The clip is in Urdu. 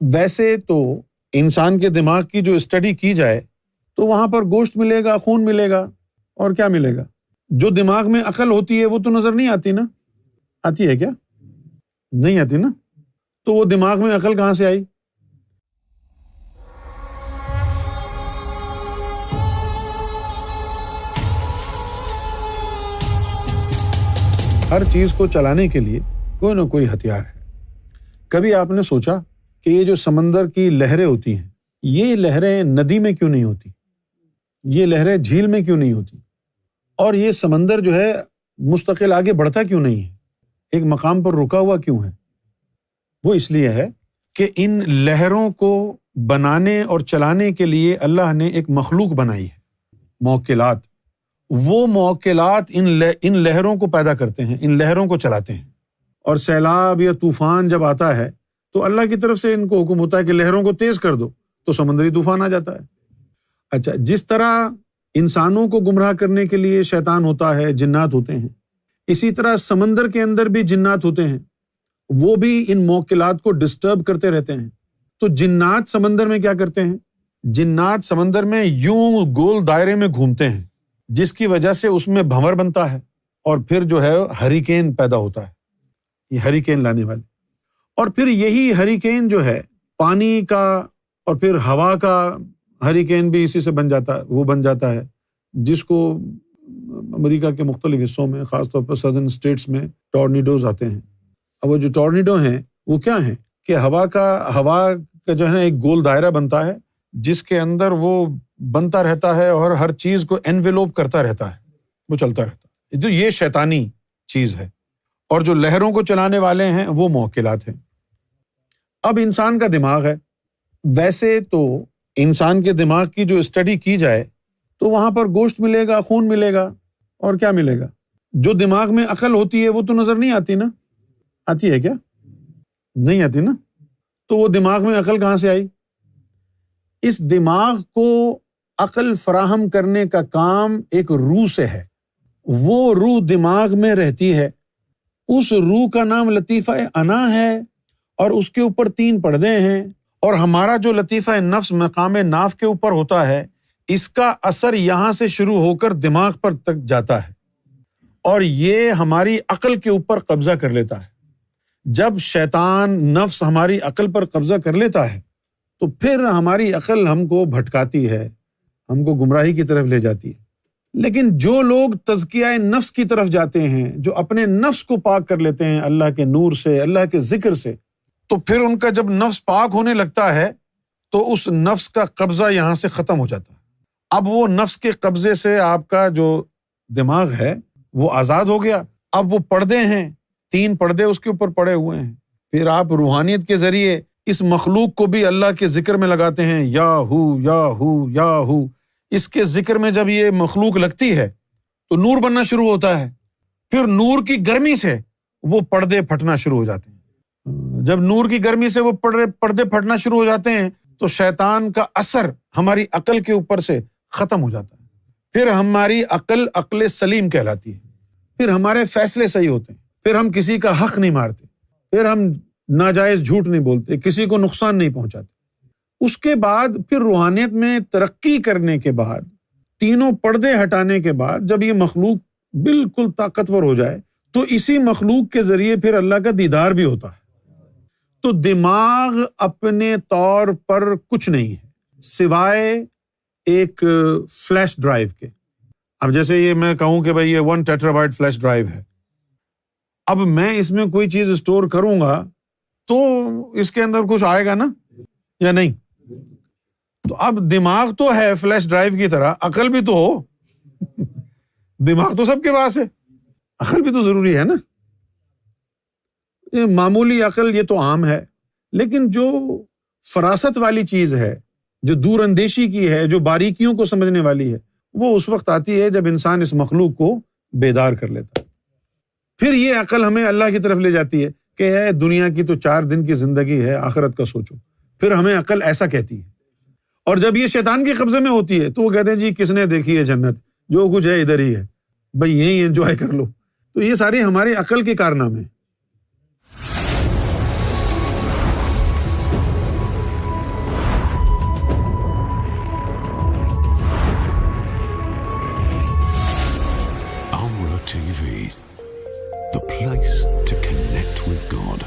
ویسے تو انسان کے دماغ کی جو اسٹڈی کی جائے تو وہاں پر گوشت ملے گا، خون ملے گا، اور کیا ملے گا؟ جو دماغ میں عقل ہوتی ہے وہ تو نظر نہیں آتی نا؟ آتی ہے کیا؟ نہیں آتی نا؟ تو وہ دماغ میں عقل کہاں سے آئی؟ ہر چیز کو چلانے کے لیے کوئی نہ کوئی ہتھیار ہے۔ کبھی آپ نے سوچا کہ یہ جو سمندر کی لہریں ہوتی ہیں، یہ لہریں ندی میں کیوں نہیں ہوتی؟ یہ لہریں جھیل میں کیوں نہیں ہوتی؟ اور یہ سمندر جو ہے مستقل آگے بڑھتا کیوں نہیں ہے؟ ایک مقام پر رکا ہوا کیوں ہے؟ وہ اس لیے ہے کہ ان لہروں کو بنانے اور چلانے کے لیے اللہ نے ایک مخلوق بنائی ہے، موکلات۔ وہ موکلات ان لہروں کو پیدا کرتے ہیں، ان لہروں کو چلاتے ہیں، اور سیلاب یا طوفان جب آتا ہے تو اللہ کی طرف سے ان کو حکم ہوتا ہے کہ لہروں کو تیز کر دو، تو سمندری طوفان آ جاتا ہے۔ اچھا، جس طرح انسانوں کو گمراہ کرنے کے لیے شیطان ہوتا ہے، جنات ہوتے ہیں، اسی طرح سمندر کے اندر بھی جنات ہوتے ہیں، وہ بھی ان موکلات کو ڈسٹرب کرتے رہتے ہیں۔ تو جنات سمندر میں کیا کرتے ہیں؟ جنات سمندر میں یوں گول دائرے میں گھومتے ہیں، جس کی وجہ سے اس میں بھنور بنتا ہے، اور پھر جو ہے ہریکین پیدا ہوتا ہے، یہ ہریکین لانے والے۔ اور پھر یہی ہریکین جو ہے پانی کا اور پھر ہوا کا ہریکین بھی اسی سے بن جاتا ہے، جس کو امریکہ کے مختلف حصوں میں، خاص طور پر سدرن اسٹیٹس میں ٹورنیڈوز آتے ہیں۔ اب وہ جو ٹورنیڈو ہیں وہ کیا ہیں کہ ہوا کا جو ہے نا ایک گول دائرہ بنتا ہے، جس کے اندر وہ بنتا رہتا ہے اور ہر چیز کو انویلوپ کرتا رہتا ہے، وہ چلتا رہتا ہے۔ تو یہ شیطانی چیز ہے، اور جو لہروں کو چلانے والے ہیں وہ موکلات ہیں۔ اب انسان کا دماغ ہے، ویسے تو انسان کے دماغ کی جو اسٹڈی کی جائے تو وہاں پر گوشت ملے گا، خون ملے گا، اور کیا ملے گا؟ جو دماغ میں عقل ہوتی ہے وہ تو نظر نہیں آتی نا؟ آتی ہے کیا؟ نہیں آتی نا؟ تو وہ دماغ میں عقل کہاں سے آئی؟ اس دماغ کو عقل فراہم کرنے کا کام ایک روح سے ہے، وہ روح دماغ میں رہتی ہے، اس روح کا نام لطیفہ انا ہے، اور اس کے اوپر 3 پردے ہیں، اور ہمارا جو لطیفہ نفس مقام ناف کے اوپر ہوتا ہے، اس کا اثر یہاں سے شروع ہو کر دماغ پر تک جاتا ہے، اور یہ ہماری عقل کے اوپر قبضہ کر لیتا ہے۔ جب شیطان نفس ہماری عقل پر قبضہ کر لیتا ہے تو پھر ہماری عقل ہم کو بھٹکاتی ہے، ہم کو گمراہی کی طرف لے جاتی ہے۔ لیکن جو لوگ تزکیہ نفس کی طرف جاتے ہیں، جو اپنے نفس کو پاک کر لیتے ہیں اللہ کے نور سے، اللہ کے ذکر سے، تو پھر ان کا جب نفس پاک ہونے لگتا ہے تو اس نفس کا قبضہ یہاں سے ختم ہو جاتا ہے۔ اب وہ نفس کے قبضے سے آپ کا جو دماغ ہے وہ آزاد ہو گیا۔ اب وہ پردے ہیں، 3 پردے اس کے اوپر پڑے ہوئے ہیں۔ پھر آپ روحانیت کے ذریعے اس مخلوق کو بھی اللہ کے ذکر میں لگاتے ہیں، یا ہو یا ہو یا ہو۔ اس کے ذکر میں جب یہ مخلوق لگتی ہے تو نور بننا شروع ہوتا ہے، پھر نور کی گرمی سے وہ پردے پھٹنا شروع ہو جاتے ہیں۔ جب نور کی گرمی سے وہ پردے پھٹنا شروع ہو جاتے ہیں تو شیطان کا اثر ہماری عقل کے اوپر سے ختم ہو جاتا ہے، پھر ہماری عقل سلیم کہلاتی ہے، پھر ہمارے فیصلے صحیح ہوتے ہیں، پھر ہم کسی کا حق نہیں مارتے، پھر ہم ناجائز جھوٹ نہیں بولتے، کسی کو نقصان نہیں پہنچاتے۔ اس کے بعد پھر روحانیت میں ترقی کرنے کے بعد، تینوں پردے ہٹانے کے بعد، جب یہ مخلوق بالکل طاقتور ہو جائے تو اسی مخلوق کے ذریعے پھر اللہ کا دیدار بھی ہوتا ہے۔ تو دماغ اپنے طور پر کچھ نہیں ہے سوائے ایک فلیش ڈرائیو کے۔ اب جیسے یہ میں کہوں کہ بھائی یہ 1 ٹیٹرابائٹ فلیش ڈرائیو ہے، اب میں اس میں کوئی چیز اسٹور کروں گا تو اس کے اندر کچھ آئے گا نا یا نہیں؟ تو اب دماغ تو ہے فلیش ڈرائیو کی طرح، عقل بھی تو ہو۔ دماغ تو سب کے پاس ہے، عقل بھی تو ضروری ہے نا۔ یہ معمولی عقل یہ تو عام ہے، لیکن جو فراست والی چیز ہے، جو دور اندیشی کی ہے، جو باریکیوں کو سمجھنے والی ہے، وہ اس وقت آتی ہے جب انسان اس مخلوق کو بیدار کر لیتا ہے۔ پھر یہ عقل ہمیں اللہ کی طرف لے جاتی ہے کہ اے دنیا کی تو 4 دن کی زندگی ہے، آخرت کا سوچو۔ پھر ہمیں عقل ایسا کہتی ہے، اور جب یہ شیطان کے قبضے میں ہوتی ہے تو وہ کہتے ہیں جی کس نے دیکھی ہے جنت، جو کچھ ہے ادھر ہی ہے، بھائی یہی انجوائے کر لو۔ تو یہ سارے ہمارے عقل کے کارنامے ہیں۔ TV, the place to connect with God.